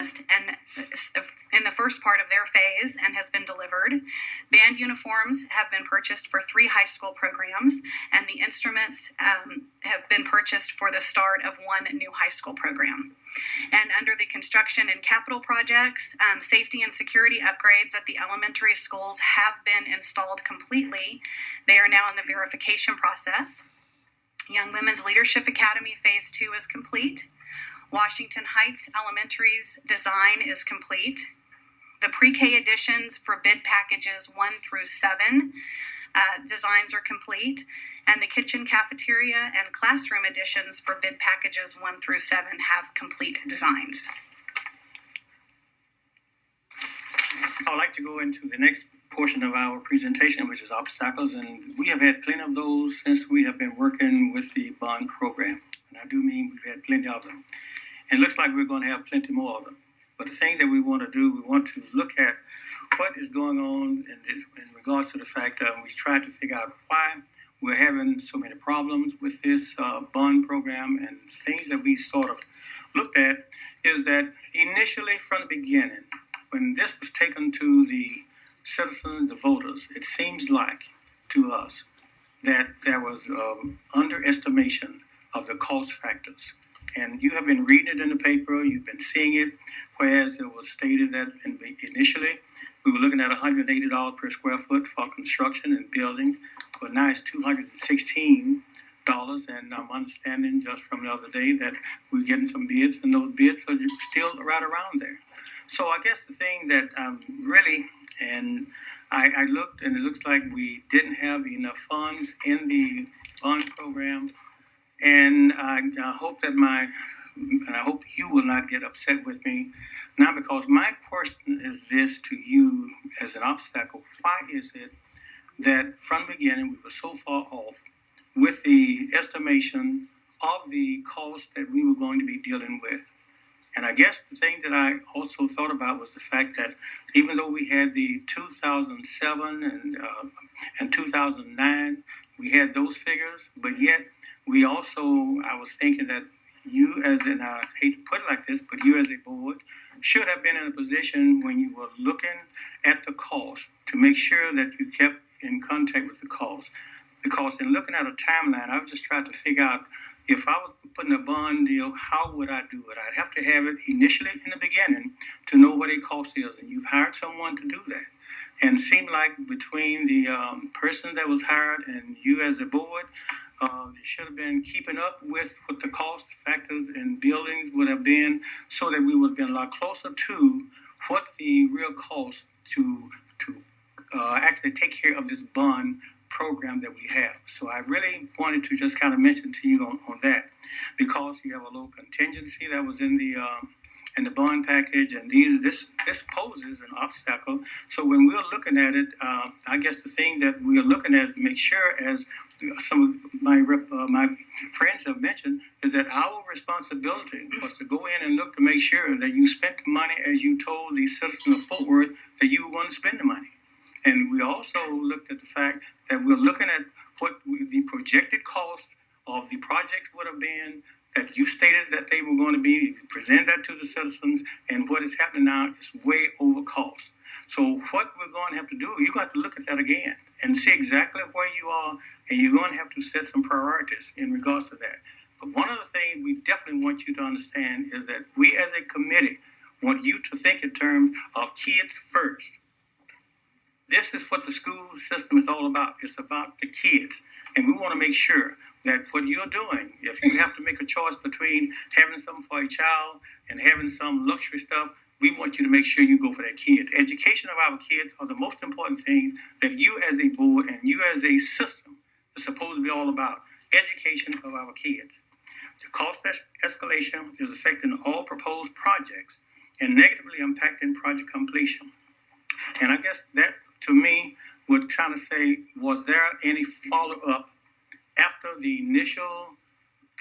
and in the first part of their phase and has been delivered. Band uniforms have been purchased for 3 high school programs, and the instruments have been purchased for the start of 1 new high school program. And under the construction and capital projects, safety and security upgrades at the elementary schools have been installed completely. They are now in the verification process. Young Women's Leadership Academy Phase 2 is complete. Washington Heights Elementary's design is complete. The pre-K additions for bid packages 1 through 7 designs are complete, and the kitchen, cafeteria, and classroom additions for bid packages 1 through 7 have complete designs. I'd like to go into the next portion of our presentation, which is obstacles, and we have had plenty of those since we have been working with the bond program. And I do mean we've had plenty of them. And it looks like we're going to have plenty more of them. But the thing that we want to do, we want to look at what is going on in regards to the fact that we try to figure out why we're having so many problems with this bond program. And things that we sort of looked at is that initially from the beginning, when this was taken to the citizens, the voters, it seems like to us that there was underestimation of the cost factors. And you have been reading it in the paper, you've been seeing it, whereas it was stated that initially we were looking at $180 per square foot for construction and building, but now it's $216. And I'm understanding just from the other day that we're getting some bids, and those bids are still right around there. So I guess the thing that really, and I looked, and it looks like we didn't have enough funds in the bond program. And I hope that and I hope you will not get upset with me now, because my question is this to you as an obstacle. Why is it that from the beginning we were so far off with the estimation of the cost that we were going to be dealing with? And I guess the thing that I also thought about was the fact that even though we had the 2007 and 2009, we had those figures, but yet we also, I was thinking that you and I hate to put it like this, but you as a board should have been in a position when you were looking at the cost to make sure that you kept in contact with the cost. Because in looking at a timeline, I was just trying to figure out if I was putting a bond deal, how would I do it? I'd have to have it initially in the beginning to know what a cost is. And you've hired someone to do that. And it seemed like between the person that was hired and you as a board, they should have been keeping up with what the cost factors in buildings would have been, so that we would have been a lot closer to what the real cost to actually take care of this bond program that we have. So I really wanted to just kind of mention to you on that, because you have a low contingency that was in the bond package, and this poses an obstacle. So when we're looking at it, I guess the thing that we are looking at to make sure, as some of my friends have mentioned, is that our responsibility was to go in and look to make sure that you spent the money as you told the citizens of Fort Worth that you were going to spend the money. And we also looked at the fact that we're looking at what the projected cost of the projects would have been, that you stated that they were going to be. You present that to the citizens, and what is happening now is way over cost. So what we're going to have to do, you're going to have to look at that again and see exactly where you are, and you're going to have to set some priorities in regards to that. But one of the things we definitely want you to understand is that we as a committee want you to think in terms of kids first. This is what the school system is all about. It's about the kids. And we want to make sure that what you're doing, if you have to make a choice between having something for a child and having some luxury stuff, we want you to make sure you go for that kid. Education of our kids are the most important things that you as a board and you as a system is supposed to be all about. Education of our kids. The cost escalation is affecting all proposed projects and negatively impacting project completion. And I guess that, to me, would kind of say, was there any follow-up after the initial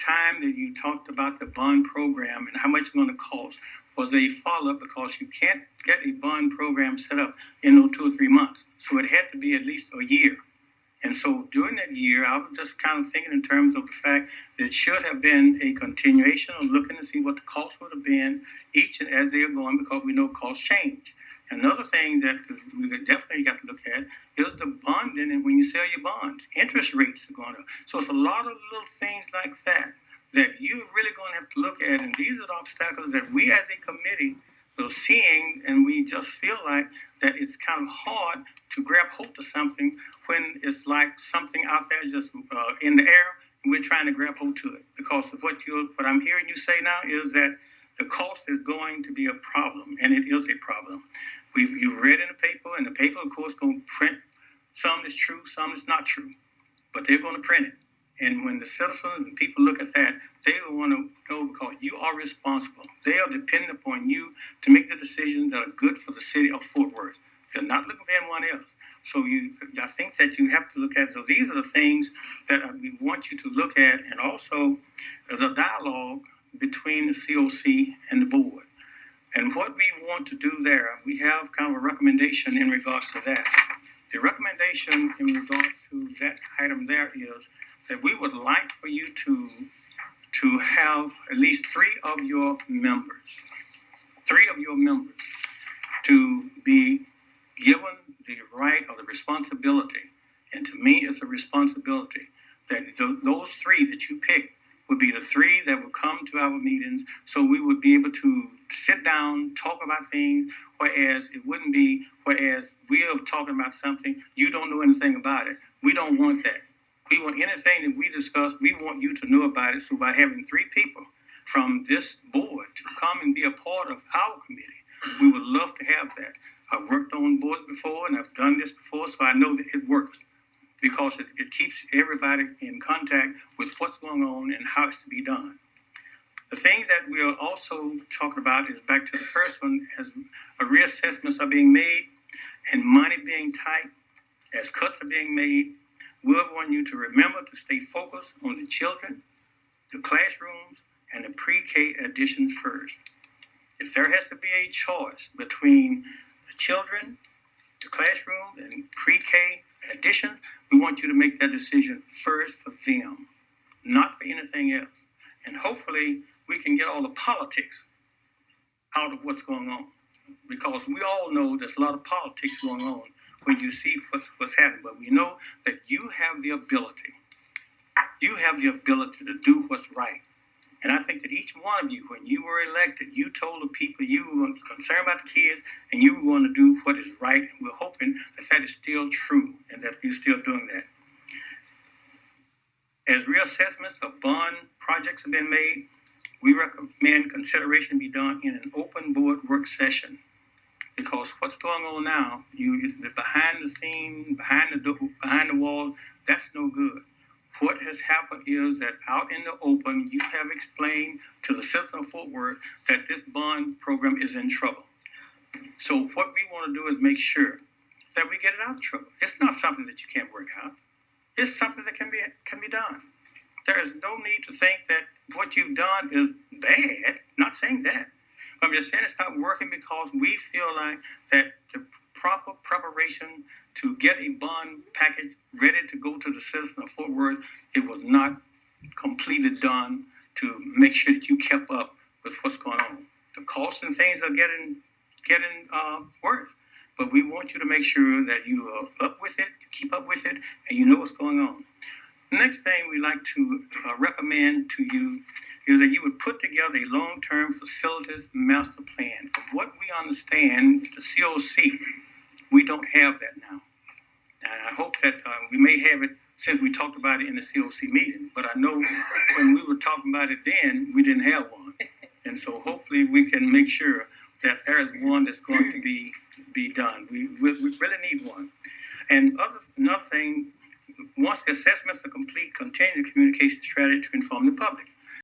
time that you talked about the bond program and how much it's going to cost? Was a follow-up, because you can't get a bond program set up in those 2 or 3 months. So it had to be at least a year. And so during that year, I was just kind of thinking in terms of the fact that it should have been a continuation of looking to see what the costs would have been each and as they are going, because we know costs change. Another thing that we definitely got to look at is the bonding, and when you sell your bonds, interest rates are going up. So it's a lot of little things like that that you're really going to have to look at, and these are the obstacles that we as a committee are seeing, and we just feel like that it's kind of hard to grab hold of something when it's like something out there just in the air, and we're trying to grab hold to it. Because what I'm hearing you say now is that the cost is going to be a problem, and it is a problem. You've read in the paper, and the paper, of course, going to print some is true, some is not true, but they're going to print it. And when the citizens and people look at that, they will want to know, because you are responsible. They are dependent upon you to make the decisions that are good for the city of Fort Worth. They're not looking for anyone else. So I think that you have to look at. So these are the things that we want you to look at, and also the dialogue between the COC and the board. And what we want to do there, we have kind of a recommendation in regards to that. The recommendation in regards to that item there is that we would like for you to have at least three of your members to be given the right or the responsibility, and to me it's a responsibility, that those three that you pick would be the three that would come to our meetings, so we would be able to sit down, talk about things, whereas we are talking about something, you don't know anything about it. We don't want that. We want anything that we discuss, we want you to know about it. So by having three people from this board to come and be a part of our committee, we would love to have that. I've worked on boards before, and I've done this before, so I know that it works, because it keeps everybody in contact with what's going on and how it's to be done. The thing that we are also talking about is back to the first one, as reassessments are being made and money being tight, as cuts are being made. We want you to remember to stay focused on the children, the classrooms, and the pre-K additions first. If there has to be a choice between the children, the classroom, and pre-K additions, we want you to make that decision first for them, not for anything else. And hopefully we can get all the politics out of what's going on, because we all know there's a lot of politics going on when you see what's happening. But we know that you have the ability to do what's right. And I think that each one of you, when you were elected, you told the people you were concerned about the kids, and you were going to do what is right. And we're hoping that that is still true, and that you're still doing that. As reassessments of bond projects have been made, we recommend consideration be done in an open board work session. Because what's going on now, the behind the scene, behind the wall, that's no good. What has happened is that out in the open, you have explained to the citizens of Fort Worth that this bond program is in trouble. So what we want to do is make sure that we get it out of trouble. It's not something that you can't work out. It's something that can be done. There is no need to think that what you've done is bad. Not saying that. I'm just saying it's not working, because we feel like that the proper preparation to get a bond package ready to go to the citizens of Fort Worth, it was not completely done to make sure that you kept up with what's going on. The costs and things are getting worse, but we want you to make sure that you are up with it, you keep up with it, and you know what's going on. The next thing we like to recommend to you is that you would put together a long-term facilities master plan. From what we understand, the COC, we don't have that now. And I hope that we may have it since we talked about it in the COC meeting. But I know when we were talking about it then, we didn't have one. And so hopefully we can make sure that there is one that's going to be done. We really need one. And another thing, once the assessments are complete, continue the communication strategy to inform the public.